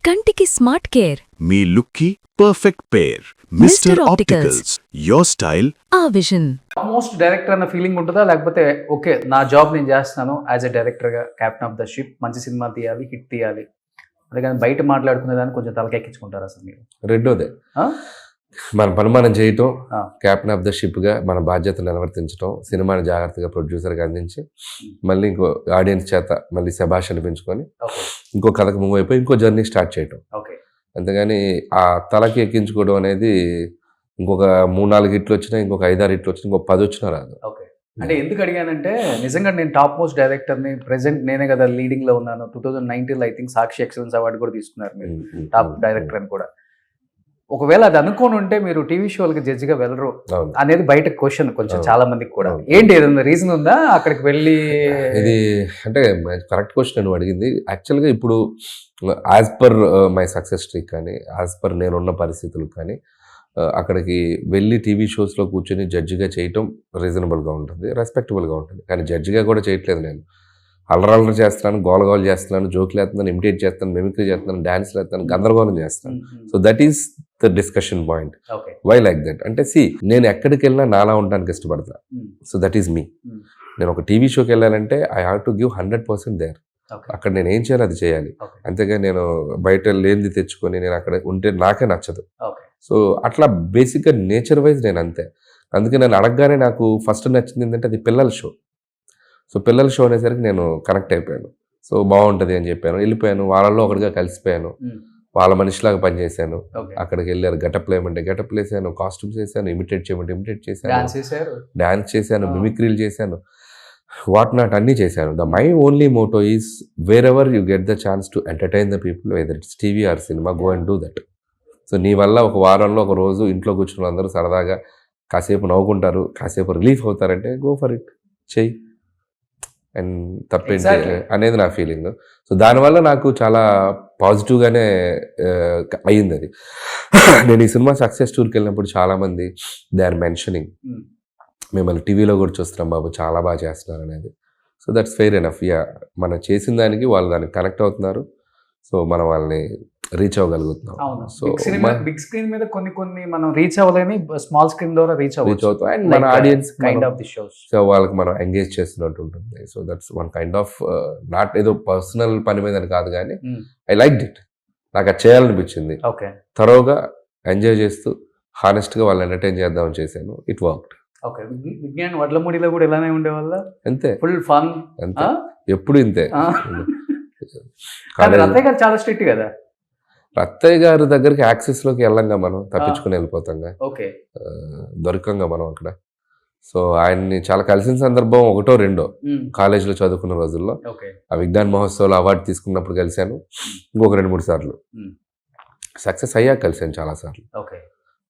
కంటికి smart care మీ లుక్కి perfect pair Mister opticals your style ఆ విజన్. ఆల్మోస్ట్ డైరెక్టర్ అన్న ఫీలింగ్ ఉంటుందా, లేకపోతే ఓకే నా జాబ్ నేను చేస్తున్నాను యాజ్ ఎ డైరెక్టర్గా, క్యాప్టెన్ ఆఫ్ ద షిప్, మంచి సినిమా తీయాలి, హిట్ తీయాలి, అందుకని బయట మాట్లాడుకునే దాన్ని కొంచెం తలకెక్కించుకుంటారు అసలు మీరు? రెండోదే, ఆ? మన పని మనం చేయటం, ఆ. క్యాప్టెన్ ఆఫ్ ద షిప్గా మన బాధ్యతలు నిర్వర్తించడం, సినిమాని జాగ్రత్తగా ప్రొడ్యూసర్గా అందించి మళ్ళీ ఇంకో ఆడియన్స్ చేత మళ్ళీ శభాష్ అనిపించుకొని ఓకే ఇంకో కథకు మూవ్ అయిపోయి ఇంకో జర్నీ స్టార్ట్ చేయటం. ఓకే అంతేగాని ఆ తలకి ఎక్కించుకోవడం అనేది ఇంకొక 3-4 హిట్లు వచ్చినా, ఇంకొక 5-6 హిట్లు వచ్చినా, ఇంకొక 10 వచ్చినా రాదు. ఓకే అంటే ఎందుకు అడిగానంటే నిజంగా నేను టాప్ మోస్ట్ డైరెక్టర్ని, ప్రెసెంట్ నేనే కదా లీడింగ్లో ఉన్నాను. 2019లో I think Sakshi excellence award కూడా తీసుకున్నారు మీరు టాప్ డైరెక్టర్ అని కూడా. ఒకవేళ అది అనుకోని ఉంటే మీరు టీవీ షోలకి జడ్జిగా వెళ్ళరు అవును. అనేది బయట క్వశ్చన్ కొంచెం అవును. చాలా మందికి కూడా. అవును. ఏంటి ఏదైనా రీజన్ ఉందా అక్కడికి వెళ్ళి? ఇది అంటే కరెక్ట్ క్వశ్చన్ నువ్వు అడిగింది. యాక్చువల్గా ఇప్పుడు as per my success streak కానీ, యాజ్ పర్ నేనున్న పరిస్థితులకు కానీ, అక్కడికి వెళ్ళి టీవీ షోస్లో కూర్చొని జడ్జిగా చేయటం రీజనబుల్గా ఉంటుంది, రెస్పెక్టబుల్గా ఉంటుంది. కానీ జడ్జిగా కూడా చేయట్లేదు నేను. అల్లరల్లరి చేస్తున్నాను, గోలగోలు చేస్తున్నాను, జోకులు వేస్తున్నాను, ఇమిటేట్ చేస్తాను, మిమిక్రీ చేస్తున్నాను, డాన్స్లు వేస్తాను, గందరగోళం చేస్తాను. So that is the discussion point. Okay why like that అంటే నేను ఎక్కడికి వెళ్ళినా నాలా ఉండడానికి ఇష్టపడతా. So that is me. నేను ఒక టీవీ షోకి వెళ్ళాలంటే I have to give 100% there. అక్కడ నేను ఏం చేయాలో అది చేయాలి. అంతేగాని నేను బయట లేనిది తెచ్చుకొని నేను అక్కడ ఉంటే నాకే నచ్చదు. సో అట్లా బేసిక్గా నేచర్ వైజ్ నేను అంతే. అందుకే నన్ను అడగగానే నాకు ఫస్ట్ నచ్చింది ఏంటంటే అది పిల్లల షో. సో పిల్లల షో అనేసరికి నేను కనెక్ట్ అయిపోయాను. సో బాగుంటుంది అని చెప్పాను, వెళ్ళిపోయాను, వాళ్ళల్లో ఒకటిగా కలిసిపోయాను, వాళ్ళ మనిషిలాగా పనిచేశాను. అక్కడికి వెళ్ళారు, గెటప్ వేయమంటే గెటప్ వేసాను, కాస్ట్యూమ్స్ వేసాను, ఇమిటేట్ చేయమంటే ఇమిటేట్ చేశాను, డాన్స్ చేశాను, మిమిక్రీలు చేశాను, వాట్ నాట్ అన్నీ చేశాను. My only Moto is where ever you get the chance to entertain the people, whether it's TV or cinema, go and do that. So నీ వల్ల ఒక వారంలో ఒక రోజు ఇంట్లో కూర్చున్న అందరూ సరదాగా కాసేపు నవ్వుకుంటారు, కాసేపు రిలీఫ్ అవుతారంటే గో ఫర్ ఇట్, చెయ్యి. అండ్ తప్పేంటి అనేది నా ఫీలింగ్. సో దానివల్ల నాకు చాలా పాజిటివ్గానే అయ్యింది అది. నేను ఈ సినిమా సక్సెస్ టూర్కి వెళ్ళినప్పుడు చాలామంది దే ఆర్ మెన్షనింగ్, మిమ్మల్ని టీవీలో కూడా చూస్తున్నాం బాబు, చాలా బాగా చేస్తున్నారు అనేది. So that's fair enough. Yeah, మనం చేసిన దానికి వాళ్ళు దానికి కనెక్ట్ అవుతున్నారు. సో మనం వాళ్ళని రీచ్ అవ్వగలుగుతున్నాం. సో బిగ్ స్క్రీన్ మీద కొన్ని మనం రీచ్ అవ్వలేని స్మాల్ స్క్రీన్ ద్వారా రీచ్ అవుతాం. అండ్ మన audience kind of the shows, so వాళ్ళకి మనం ఎంగేజ్ చేస్తున్నట్టు ఉంటుంది. So that's one kind of, not ఏదో పర్సనల్ పని మీద కాదు కానీ ఐ లైక్డ్ ఇట్. నాకు అది చేయాలనిపించింది. ఓకే థరోగా ఎంజాయ్ చేస్తూ హానెస్ట్గా వాళ్ళని ఎంటర్టైన్ చేద్దామని చేశాను. It worked. ఓకే విజ్ఞాన్ వడ్లమూడిలో కూడా ఇలానే ఉండేవాళ్ళ, అంతే, ఫుల్ ఫన్, అంతే, ఎప్పుడు ఇంతే. రత్తయ్య గారు చాలా స్ట్రిక్ట్ కదా. రత్తయ్య గారి దగ్గరికి యాక్సెస్లోకి వెళ్ళంగా మనం తప్పించుకుని వెళ్ళిపోతాంగా, ఓకే దొరకంగా మనం అక్కడ. సో ఆయన్ని చాలా కలిసిన సందర్భం ఒకటో రెండో కాలేజీలో చదువుకున్న రోజుల్లో. ఆ విజ్ఞాన్ మహోత్సవ్లో అవార్డు తీసుకున్నప్పుడు కలిశాను, ఇంకొక 2-3 సార్లు. సక్సెస్ అయ్యాక కలిశాను చాలాసార్లు.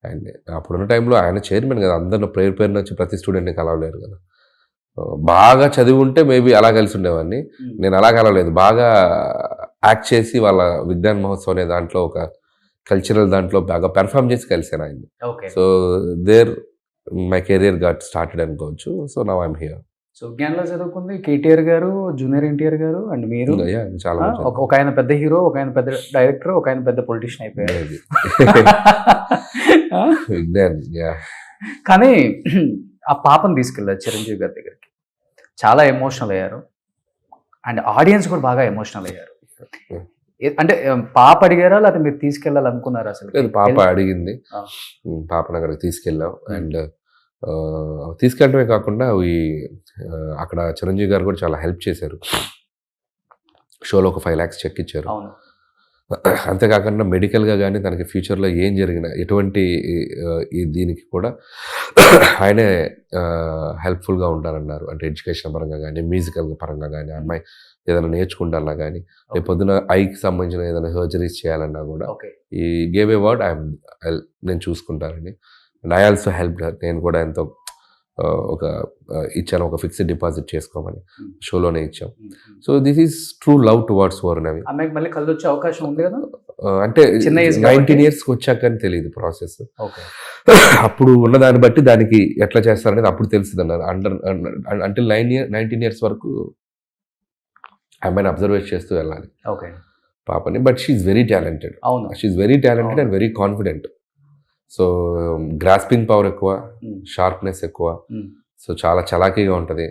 అండ్ అప్పుడున్న టైంలో ఆయన చైర్మన్ కదా, అందరిలో పేరు వచ్చి ప్రతి స్టూడెంట్ని కలవలేరు కదా. బాగా చదివి ఉంటే మేబీ అలా కలిసి ఉండేవాడిని. నేను అలా కలవలేదు, బాగా యాక్ట్ చేసి వాళ్ళ విజ్ఞాన్ మహోత్సవ్ అనే దాంట్లో ఒక కల్చరల్ దాంట్లో బాగా పెర్ఫామ్ చేసి కలిసాను ఆయన్ని. So there my career got started అనుకోవచ్చు. So now I'm here. So విజ్ఞాన్లో చదువుకుంది కేటీఆర్ గారు, జూనియర్ ఎన్టీఆర్ గారు అండ్ మీరు. చాలా ఒక ఆయన పెద్ద హీరో, ఒక ఆయన పెద్ద డైరెక్టర్, ఒక ఆయన పెద్ద పొలిటీషియన్ అయిపోయారు. విజ్ఞాన్. కానీ ఆ పాపను తీసుకెళ్ళారు చిరంజీవి గారి దగ్గరికి, చాలా ఎమోషనల్ అయ్యారు అండ్ ఆడియన్స్ కూడా బాగా ఎమోషనల్ అయ్యారు. అంటే పాప అడిగారా లేకపోతే మీరు తీసుకెళ్ళాలనుకున్నారా? అసలు పాప అడిగింది, పాపను అక్కడికి తీసుకెళ్ళాం. అండ్ తీసుకెళ్ళడమే కాకుండా అక్కడ చిరంజీవి గారు కూడా చాలా హెల్ప్ చేశారు. షోలో ఒక 5 lakhs చెక్ ఇచ్చారు. అంతేకాకుండా మెడికల్గా కానీ తనకి ఫ్యూచర్లో ఏం జరిగినా ఎటువంటి దీనికి కూడా ఆయనే హెల్ప్ఫుల్గా ఉంటారన్నారు. అంటే ఎడ్యుకేషన్ పరంగా కానీ, మ్యూజికల్ పరంగా కానీ, అమ్మాయి ఏదైనా నేర్చుకుంటానా కానీ, రేపు పొద్దున ఐకి సంబంధించిన ఏదైనా సర్జరీస్ చేయాలన్నా కూడా ఈ గేవ్ ఏ వర్డ్ నేను చూసుకుంటానని. And I also help. నేను కూడా ఎంతో ఇచ్చాను, ఒక ఫిక్స్డ్ డిపాజిట్ చేసుకోమని షోలోనే ఇచ్చాం. So this is true love towards Varunavi. మళ్ళీ కళ్ళు వచ్చే అవకాశం ఉంది కదా, అంటే 19 years వచ్చాకని తెలియదు ప్రాసెస్. అప్పుడు ఉన్న దాన్ని బట్టి దానికి ఎట్లా చేస్తారనేది అప్పుడు తెలుస్తుంది అన్నారు. అంటిల్ 19 years వరకు అమ్మాయిని అబ్జర్వేట్ చేస్తూ వెళ్ళాలి. పాపని. But she's very talented. అవును. She's very talented and very confident. So grasping power ఎక్కువ, షార్ప్నెస్ ఎక్కువ. సో చాలా చలాకీగా ఉంటుంది.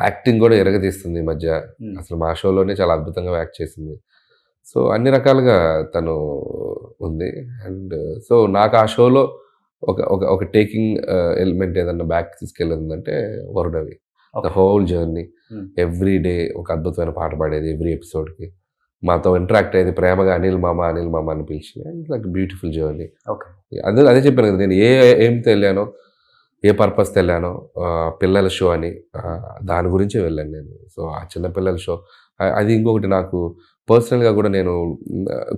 యాక్టింగ్ కూడా ఎరగదీస్తుంది ఈ మధ్య. అసలు మా షోలోనే చాలా అద్భుతంగా యాక్ట్ చేసింది. సో అన్ని రకాలుగా తను ఉంది. అండ్ సో నాకు ఆ షోలో ఒక టేకింగ్ ఎలిమెంట్ ఏదన్నా బ్యాక్ తీసుకెళ్ళిందంటే Varunavi. The whole journey, every day ఒక అద్భుతమైన పాట పాడేది ఎవ్రీ ఎపిసోడ్కి. మాతో ఇంటరాక్ట్ అయ్యేది, ప్రేమగా అనిల్ మామ అని పిలిచి. Like beautiful journey. అదే చెప్పాను కదా, నేను ఏం వెళ్ళానో, ఏ పర్పస్తో వెళ్ళానో, పిల్లల షో అని దాని గురించే వెళ్ళాను నేను. సో ఆ చిన్నపిల్లల షో అది. ఇంకొకటి నాకు పర్సనల్గా కూడా నేను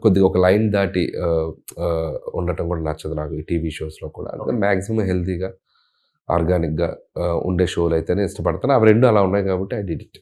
కొద్దిగా ఒక లైన్ దాటి ఉండటం కూడా నచ్చదు నాకు ఈ టీవీ షోస్లో కూడా. అందుకని మ్యాక్సిమం హెల్తీగా, ఆర్గానిక్గా ఉండే షోలు అయితేనే ఇష్టపడతాను. అవి రెండు అలా ఉన్నాయి కాబట్టి ఐ డిడ్ ఇట్.